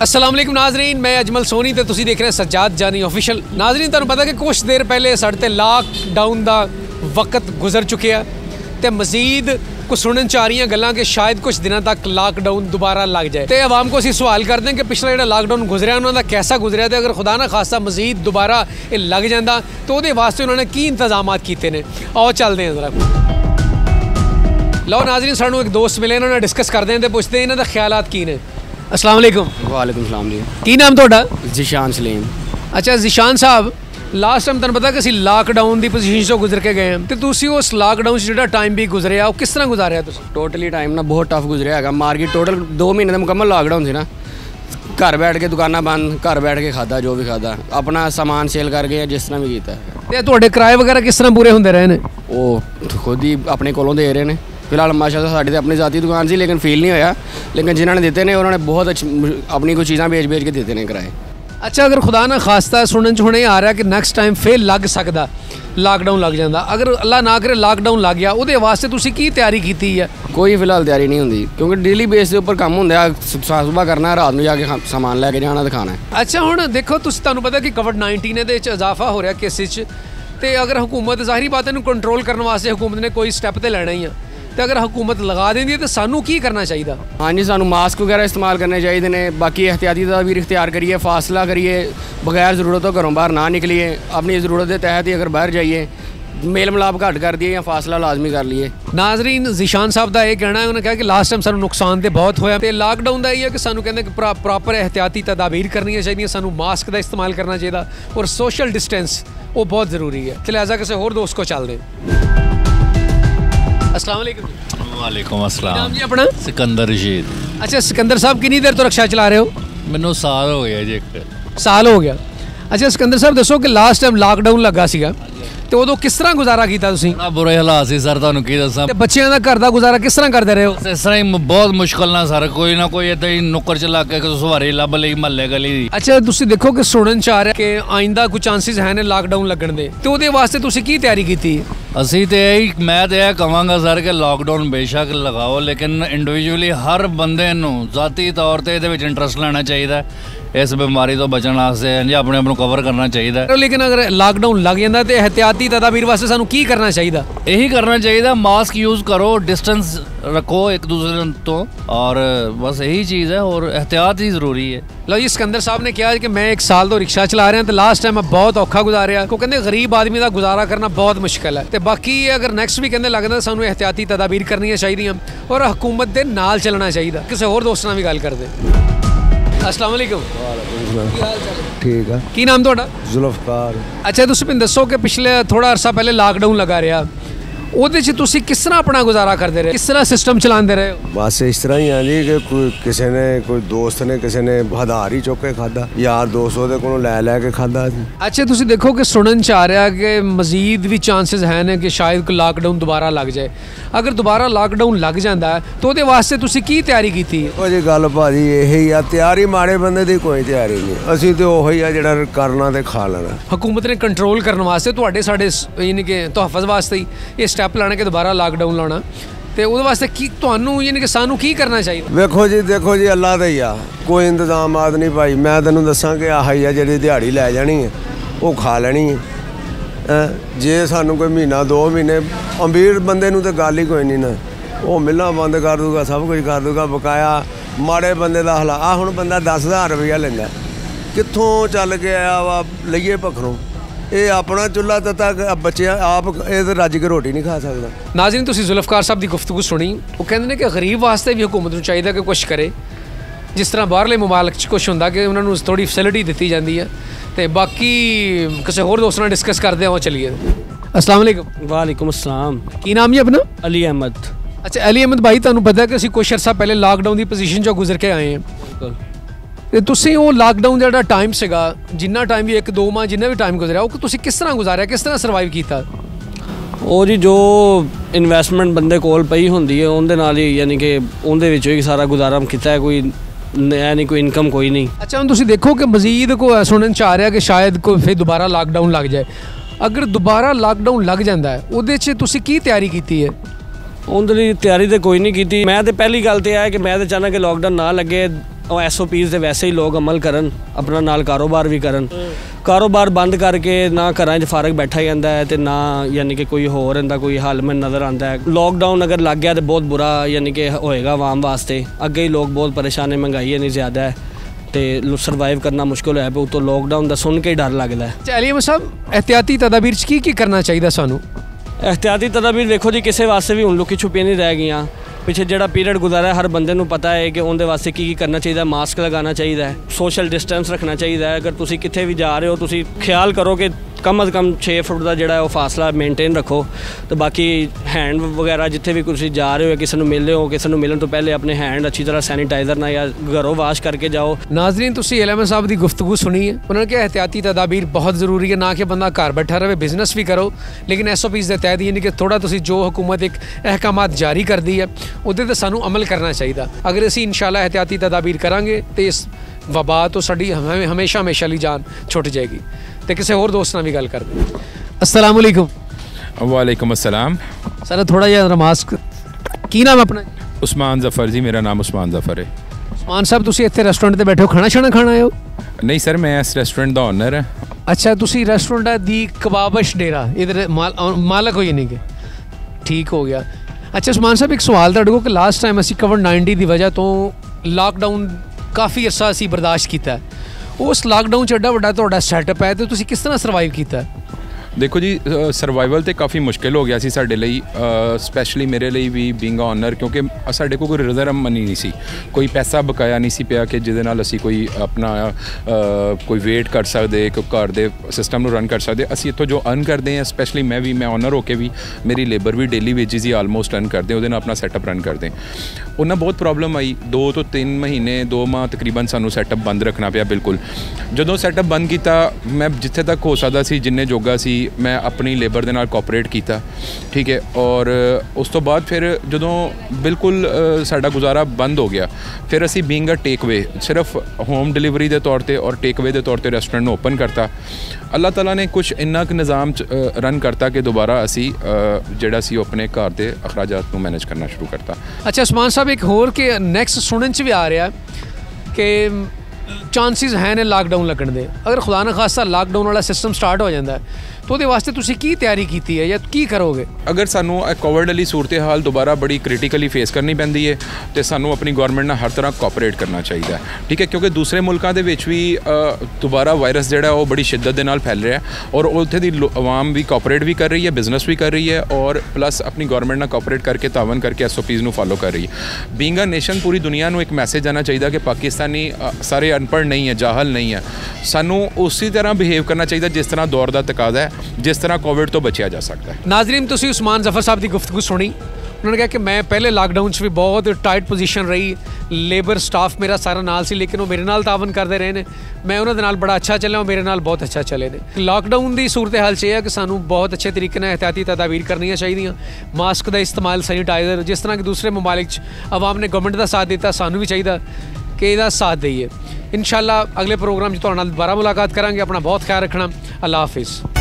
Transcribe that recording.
अस्सलाम वालेकुम नाजरीन, मैं अजमल सोनी तो तुसी देख रहे हैं सज्जाद जानी ऑफिशियल। नाजरीन तुहानू पता कि कुछ देर पहले साढ़े ते लॉकडाउन का वक्त गुजर चुके हैं तो मजीद कुछ सुनने च आ रही गल्लां कि शायद कुछ दिनों तक लॉकडाउन दोबारा लग जाए। तो आवाम को असीं सवाल करते हैं कि पिछला जो लॉकडाउन गुजरिया उन्होंने कैसा गुजरिया, तो अगर खुदा ना खासा मजीद दोबारा ये लग जाता तो वो वास्ते उन्होंने की इंतजाम किए ने। आओ चलते हैं जरा। लो नाजरीन, सानू एक दोस्त मिले, इन्होंने डिस्कस करते हैं तो पुछते हैं इन्होंने ख्यालात की ने। अस्सलाम वालेकुम। वालेकुम सलाम जी। की नाम तुहाडा? जिशान सलीम। अच्छा जिशान साहब, लास्ट टाइम तुहानू पता कि असीं लॉकडाउन की पोजीशन चों गुजर के गए हैं, तो तुसीं उस लॉकडाउन जो टाइम भी गुजरिया वो किस तरह गुजारिया तुसीं? टोटली टाइम ना बहुत टफ गुजरिया है। मार्केट टोटल 2 महीने का मुकम्मल लॉकडाउन थी ना, घर बैठ के दुकाना बंद, घर बैठ के खादा जो भी खादा, अपना सामान सेल करके या जिस तरह भी किया। ते तुहाडे किराए वगैरह किस तरह पूरे होंदे रहे ने? वो खुद ही अपने कोलों दे रहे हैं। फिलहाल माशाअल्लाह साड़ी तो अपनी ज़ाती दुकान सी, लेकिन फील नहीं होया। लेकिन जिन्होंने दिते ने उन्होंने बहुत अपनी कुछ चीज़ां बेच के दिते ने किराए। अच्छा, अगर खुदा ना खास्ता सुनने हुणे आ रहा है कि नैक्सट टाइम फिर लग सकता लॉकडाउन लग जाता, अगर अल्लाह ना करे लॉकडाउन लग गया वो वास्ते तुसीं की तैयारी की है? कोई फिलहाल तैयारी नहीं होंगी, क्योंकि डेली बेस के उपर काम होंदा है। सुबह करना, रात में जाके सामान लैके जाना, दिखाना है। अच्छा हुण देखो, तुहानू पता कि कोविड-19 दे इजाफा हो रहा केसेस च, ते अगर हुकूमत जाहिर बात है कंट्रोल करने वास्ते हुकूमत ने कोई स्टैप तो लेना ही है, तो अगर हुकूमत लगा देंदी है तो सानू की करना चाहिए? हाँ जी, सानू मास्क वगैरह इस्तेमाल करने चाहिए ने। बाकी एहतियाती तदबीर इख्तियार करिए, फासला करिए, बगैर ज़रूरत तो घरों बाहर ना निकलिए, अपनी ज़रूरत के तहत ही अगर बाहर जाइए, मेल मिलाप घट कर दिए या फासला लाजमी कर लिए। नाजरीन, जिशान साहब का यह कहना है, उन्होंने कहा कि लास्ट टाइम सानू नुकसान तो बहुत होया, तो लॉकडाउन का यही है कि सानू कहते प्रॉपर एहतियाती तदाबीर करनी चाहिए, सानू मास्क का इस्तेमाल करना चाहिए और सोशल डिस्टेंस वो बहुत ज़रूरी है। चले आजा किसी होर दोस्त को चल दें। अस्सलाम वालेकुम। वालेकुम अस्सलाम। नाम जी अपना? सिकंदर रशीद। अच्छा सिकंदर साहब, कितनी देर तो रिक्शा चला रहे हो? मैनू साल हो गया जी। साल हो गया। अच्छा सिकंदर साहब दसो कि लास्ट टाइम लॉकडाउन लगा सीगा तो उदों किस तरह गुजारा किया तुसीं? बुरे हालात सी सर, तुहानू की दसां। ते बच्चियां दा घर दा गुजारा किस तरह करते रहे हो? इस तरह ही बहुत मुश्किल ना सर, कोई ना कोई इदां ही नुक्कर च लग के सवारी लभ लई महल्ले गली। अच्छा तुसीं देखो कि सुनन च आ रहा कि आइंदा कुछ चांसेस है ने लॉकडाउन लगन दे, तो उहदे वास्ते तुसीं की तैयारी कीती? असीं ते मैं तो यह कहांगा सर कि लॉकडाउन बेशक लगाओ, लेकिन इंडिविजुअली हर बंदे नूं ज़ाती तौर पर इहदे विच इंटरस्ट लेना चाहिए। इस बीमारी तो बचने वास्ते जी अपने आप को कवर करना चाहिए। लेकिन अगर लॉकडाउन लग जाता तो एहतियाती तदाबीर वास्ते सानू की करना चाहिए? यही करना चाहिए, मास्क यूज़ करो, डिस्टेंस रखो एक दूसरे तो, और बस यही चीज़ है, और एहतियात ही ज़रूरी है। लो जी, सिकंदर साहब ने कहा कि मैं 1 साल तो रिक्शा चला रहा तो लास्ट टाइम मैं बहुत औखा गुजारिया, को कहते गरीब आदमी का गुजारा करना बहुत मुश्किल है। तो बाकी अगर नैक्सट भी कहते लगता सानू एहतियाती तदाबीर करनी चाहिए और हुकूमत के नाल चलना चाहिए। किसी होर दोस्त नाल भी गल करते। अस्सलाम वालेकुम। ठीक है। की नाम तुहाडा? जुल्फकार। अच्छा तुसीं मैनूं दसो कि पिछले थोड़ा अरसा पहले लॉकडाउन लगा रहा, ਉਹਦੇ 'ਚ ਤੁਸੀਂ किस तरह अपना गुजारा करते रहे, किस तरह सिस्टम चलाते रहे हो? बस इस तरह ही है जी कि किसी ने कोई दोस्त ने किसी ने आधार ही चुक के खादा, यार दोस्त ਉਹਦੇ ਕੋਲੋਂ ਲੈ के खादा। अच्छा ਤੁਸੀਂ देखो कि सुनन च आ रहा कि मजीद भी चांसेस हैं कि शायद कोई लॉकडाउन दोबारा लग जाए। अगर दोबारा लॉकडाउन लग जाता है तो ਉਹਦੇ वास्ते ਤੁਸੀਂ की तैयारी की? ਉਹ ਜੀ ਗੱਲ ਭਾਜੀ ਇਹੀ ਆ, ਤਿਆਰੀ ਮਾੜੇ ਬੰਦੇ ਦੀ ਕੋਈ ਤਿਆਰੀ ਨਹੀਂ, ਅਸੀਂ ਤੇ ਉਹੀ ਆ ਜਿਹੜਾ ਕਰਨਾ ਤੇ ਖਾ ਲੈਣਾ। हुकूमत ने कंट्रोल करने वास्ते ਤੁਹਾਡੇ ਸਾਡੇ यानी कि तहफ़्फ़ुज़ वास्ते ही ये स्टैप लाने के दोबारा लॉकडाउन लाना, तो वो वास्ते की तुहानू यानी कि सानू की करना चाहिए? देखो जी अल्लाह दा ही आ, कोई इंतजामात नहीं भाई। मैं तेनों दसां कि आह ही आ जी दिहाड़ी लै जानी है वो खा लेनी है। जे सानू कोई महीना 2 महीने अमीर बंदे नूं तो गल ही कोई नहीं ना, वो मिलना बंद कर दूगा, सब कुछ कर दूगा, बकाया माड़े बंदे का हालात। आ हुण बंदा 10,000 रुपया लैंदा, कित्थों चल के आया वा लईए भखरों, ये अपना चुल्हा तता बच्चे आप रज के रोटी नहीं खा सकता। नाज़रीन तुसीं जुल्फकार साहब की गुफ्तगू सुनी, वो कहते हैं कि गरीब वास्ते भी हुकूमत नूं चाहिए कि कुछ करे, जिस तरह बाहरले मुमालिक च कुछ होंदा कि उन्होंने थोड़ी फैसिलिटी दी जाती है। तो बाकी किसी होर दोस्त नाल डिस्कस करते हैं, चलिए। अस्सलाम वालेकुम। वालेकुम अस्सलाम। की नाम जी अपना? अली अहमद। अच्छा अली अहमद भाई, तुहानू पता है कि असीं कुछ अरसा पहले लॉकडाउन की पोजीशन चों गुजर के आए हैं, तो तुसीं वो लॉकडाउन का जो टाइम सीगा, जिन्ना टाइम भी 1-2 माह जिन्ना भी टाइम गुजरिया, वो तुसीं किस तरह गुजारिया, किस तरह सर्वाइव किया? ਉਹ ਜੀ ਜੋ ਇਨਵੈਸਟਮੈਂਟ ਬੰਦੇ ਕੋਲ ਪਈ ਹੁੰਦੀ ਹੈ ਉਹਦੇ ਨਾਲ ਹੀ ਯਾਨੀ ਕਿ ਉਹਦੇ ਵਿੱਚੋਂ ਹੀ ਸਾਰਾ ਗੁਜ਼ਾਰਾ ਕੀਤਾ ਹੈ, ਕੋਈ यानी कोई इनकम कोई नहीं। अच्छा हम तुसीं देखो कि मजीद को सुनन च आ रहा कि शायद कोई फिर दोबारा लॉकडाउन लग जाए, अगर दोबारा लॉकडाउन लग जाता है ਉਹਦੇ 'ਚ तुसीं की तैयारी की है? ਉਹਦੇ ਲਈ ਤਿਆਰੀ ਤਾਂ ਕੋਈ ਨਹੀਂ ਕੀਤੀ। ਮੈਂ ਤਾਂ ਪਹਿਲੀ ਗੱਲ ਤੇ ਆ ਕਿ ਮੈਂ ਤਾਂ ਚਾਹਨਾ ਕਿ ਲੌਕਡਾਊਨ ਨਾ ਲੱਗੇ, SOPs ਦੇ ਵੈਸੇ ਹੀ ਲੋਕ ਅਮਲ ਕਰਨ, ਆਪਣਾ ਨਾਲ ਕਾਰੋਬਾਰ ਵੀ ਕਰਨ। ਕਾਰੋਬਾਰ ਬੰਦ ਕਰਕੇ ਨਾ ਘਰਾਂ 'ਚ ਫਾਰਗ ਬੈਠਾ ਜਾਂਦਾ ਹੈ ਤੇ ਨਾ ਯਾਨੀ ਕਿ ਕੋਈ ਹੋਰ ਇਹਦਾ ਕੋਈ ਹੱਲ ਮੈਨੂੰ ਨਜ਼ਰ ਆਉਂਦਾ ਹੈ। ਲੋਕਡਾਊਨ ਅਗਰ ਲੱਗ ਗਿਆ ਤਾਂ ਬਹੁਤ ਬੁਰਾ ਯਾਨੀ ਕਿ ਹੋਏਗਾ ਆਵਾਮ ਵਾਸਤੇ। ਅੱਗੇ ਹੀ ਲੋਕ ਬਹੁਤ ਪਰੇਸ਼ਾਨ ਹੈ, ਮਹਿੰਗਾਈ ਇੰਨੀ ਜ਼ਿਆਦਾ ਹੈ ਤੇ ਸਰਵਾਈਵ ਕਰਨਾ ਮੁਸ਼ਕਿਲ ਹੋਇਆ ਪਿਆ। ਉਤੋਂ ਲੋਕਡਾਊਨ ਦਾ ਸੁਣ ਕੇ ਹੀ ਡਰ ਲੱਗਦਾ ਹੈ। ਅਲੀ ਅਹਿਮਦ ਸਾਹਿਬ, ਇਹਤਿਆਤੀ ਤਦਾਬੀਰ 'ਚ ਕੀ ਕਰਨਾ ਚਾਹੀਦਾ ਸਾਨੂੰ? ਇਹਤਿਆਤੀ ਤਦਾਬੀਰ ਵੇਖੋ ਜੀ, ਕਿਸੇ ਵਾਸਤੇ ਵੀ ਹੁਣ ਲੁਕੀ ਛੁਪੀਆਂ ਨਹੀਂ ਰਹਿ ਗਈਆਂ। ਪਿੱਛੇ ਜਿਹੜਾ ਪੀਰੀਅਡ ਗੁਜ਼ਾਰਿਆ ਹਰ ਬੰਦੇ ਨੂੰ ਪਤਾ ਹੈ ਕਿ ਉਹਦੇ ਵਾਸਤੇ ਕੀ ਕਰਨਾ ਚਾਹੀਦਾ। ਮਾਸਕ ਲਗਾਉਣਾ ਚਾਹੀਦਾ ਹੈ, ਸੋਸ਼ਲ ਡਿਸਟੈਂਸ ਰੱਖਣਾ ਚਾਹੀਦਾ ਹੈ। ਅਗਰ ਤੁਸੀਂ ਕਿੱਥੇ ਵੀ ਜਾ ਰਹੇ ਹੋ, ਤੁਸੀਂ ਖਿਆਲ ਕਰੋ ਕਿ ਕਮ ਅਜ਼ ਕਮ 6 ਫੁੱਟ ਦਾ ਜਿਹੜਾ ਉਹ ਫਾਸਲਾ ਮੇਨਟੇਨ ਰੱਖੋ। ਤੇ ਬਾਕੀ ਹੈਂਡ ਵਗੈਰਾ ਜਿੱਥੇ ਵੀ ਤੁਸੀਂ ਜਾ ਰਹੇ ਹੋ, ਕਿਸੇ ਨੂੰ ਮਿਲ ਰਹੇ ਹੋ, ਕਿਸੇ ਨੂੰ ਮਿਲਣ ਤੋਂ ਪਹਿਲੇ ਆਪਣੇ ਹੈਂਡ ਅੱਛੀ ਤਰ੍ਹਾਂ ਸੈਨੀਟਾਈਜ਼ਰ ਨਾਲ ਜਾਂ ਘਰੋਂ ਵਾਸ਼ ਕਰਕੇ ਜਾਓ। नाज़रीन, तुसी अहमद साहब की गुफ्तगू सुनी है। उन्होंने कहा एहतियाती तदाबीर बहुत ज़रूरी है, ना कि बंदा घर बैठा रहे, बिजनेस भी करो लेकिन SOPs के तहत यानी कि थोड़ा तुसी जो हुकूमत एक अहकामात जारी कर दी है उहदे ते सानू अमल करना चाहिए। अगर असी इंशाअल्लाह एहतियाती तदाबीर करांगे तो इस वबा तो साडी हमेशा हमेशा ली जान छुट जाएगी। तो किसी होर दोस्त नाल भी गल कर दे। अस्सलाम वालेकुम। वालेकुम अस्सलाम। सर थोड़ा जिहा मास्क, की नाम अपना? उस्मान ज़फ़र जी, मेरा नाम उस्मान ज़फ़र है। उस्मान साहब, तुसी इत्थे रेस्टोरेंट ते बैठे हो, खाना शाना खाना आए हो? नहीं सर, मैं इस रेस्टोरेंट का ओनर है। अच्छा, तुसी रेस्टोरेंट दी कबाबश डेरा इधर मालक हो यानी कि ठीक हो गया। अच्छा उस्मान साहब, एक सवाल तुहाडे कोल कि लास्ट टाइम असी कोविड-19 की वजह तो लॉकडाउन काफ़ी अरसा असी बर्दाश्त किया। उस लॉकडाउन च एड्डा वड्डा तुहाडा सैटअप है तो तुसी किस तरह सर्वाइव किया? देखो जी, सर्वाइवल तो काफ़ी मुश्किल हो गया सी साडे लई, स्पैशली मेरे लिए भी बीइंग ऑनर, क्योंकि साडे कोल कोई रिजर्व मनी नहीं सी, कोई पैसा बकाया नहीं सी पिया कि जिहदे नाल असी कोई अपना कोई वेट कर सकते, कोई घर दे सिस्टम नूं रन कर सकते। असी इत्थों जो अर्न करते हैं, स्पैशली मैं ऑनर होके भी, मेरी लेबर भी डेली वेजिज ही आलमोस्ट अर्न करते हैं, उहदे नाल अपना सैटअप रन करते हैं। उन्हें बहुत प्रॉब्लम आई, 2 ਤੋਂ 3 महीने 2 माह तकरीबन सानू सैटअप बंद रखना पिया। बिल्कुल जदों सैटअप बंद किया, मैं जिथे तक हो सकता सी, जिन्ने जोगा सी, मैं अपनी लेबर दे नाल कोऑपरेट किया, ठीक है। और उस तो बाद फिर जदों बिल्कुल साडा गुजारा बंद हो गया, फिर असी बीइंग अ टेक वे, सिर्फ होम डिलीवरी के तौर पर और टेक वे के तौर पर रेस्टोरेंट ओपन करता। अल्लाह ताला ने कुछ इन्ना क निज़ाम रन करता कि दोबारा असी जिहड़ा सी अपने घर के अखराजात नूं मैनेज करना शुरू करता। अच्छा उस्मान साहब, एक होर के नैक्सट सुनने च भी आ रहा है कि चांसिस हैं ने लॉकडाउन लगन दे। अगर खुदा न खास्ता लॉकडाउन वाला सिस्टम स्टार्ट हो जाता है तो ਉਹਦੇ ਵਾਸਤੇ ਤੁਸੀਂ ਕੀ ਤਿਆਰੀ ਕੀਤੀ ਹੈ ਜਾਂ ਕੀ ਕਰੋਗੇ? अगर सानू कोविड वाली सूरत हाल दोबारा बड़ी क्रिटिकली फेस करनी पैंदी है तो सानू अपनी गौरमेंट ने हर तरह कोऑपरेट करना चाहिए, ठीक है। क्योंकि दूसरे मुल्कों के विच भी दोबारा वायरस जिहड़ा वो बड़ी शिद्दत दे नाल फैल रहा है और उत्थे दी आवाम भी कोऑपरेट भी कर रही है, बिजनेस भी कर रही है और प्लस अपनी गौरमेंट ने कोऑपरेट करके तावन करके SOPs नू फॉलो कर रही है। बीइंग अ नेशन पूरी दुनिया नू एक मैसेज आना चाहिए कि पाकिस्तानी सारे अनपढ़ नहीं है, जाहल नहीं है। सानू उसी तरह बिहेव करना चाहिए जिस तरह दौर का तकाजा है, जिस तरह कोविड तो बचा जा सकता है। नाज़रीन, तुसी उस्मान ज़फ़र साहब की गुफ्तगू सुनी। उन्होंने कहा कि मैं पहले लॉकडाउन भी बहुत टाइट पोजीशन रही, लेबर स्टाफ मेरा सारा नाल सी, लेकिन वो मेरे नाल तावन करते रहे ने, मैं उन्होंने नाल बड़ा अच्छा चलिया, मेरे नाल बहुत अच्छा चले ने। लॉकडाउन की सूरत हाल च है कि सानू बहुत अच्छे तरीके नाल एहतियाती तदाबीर करनी चाहिए। मास्क का इस्तेमाल, सैनीटाइज़र, जिस तरह कि दूसरे ममालिक आवाम ने गवर्नमेंट का साथ दिता, सानू भी चाहिए कि इसका साथ दईए। इंशाअल्लाह अगले प्रोग्राम तुहाडे नाल दोबारा मुलाकात करांगे। अपना बहुत ख्याल रखना। अल्लाह हाफिज़।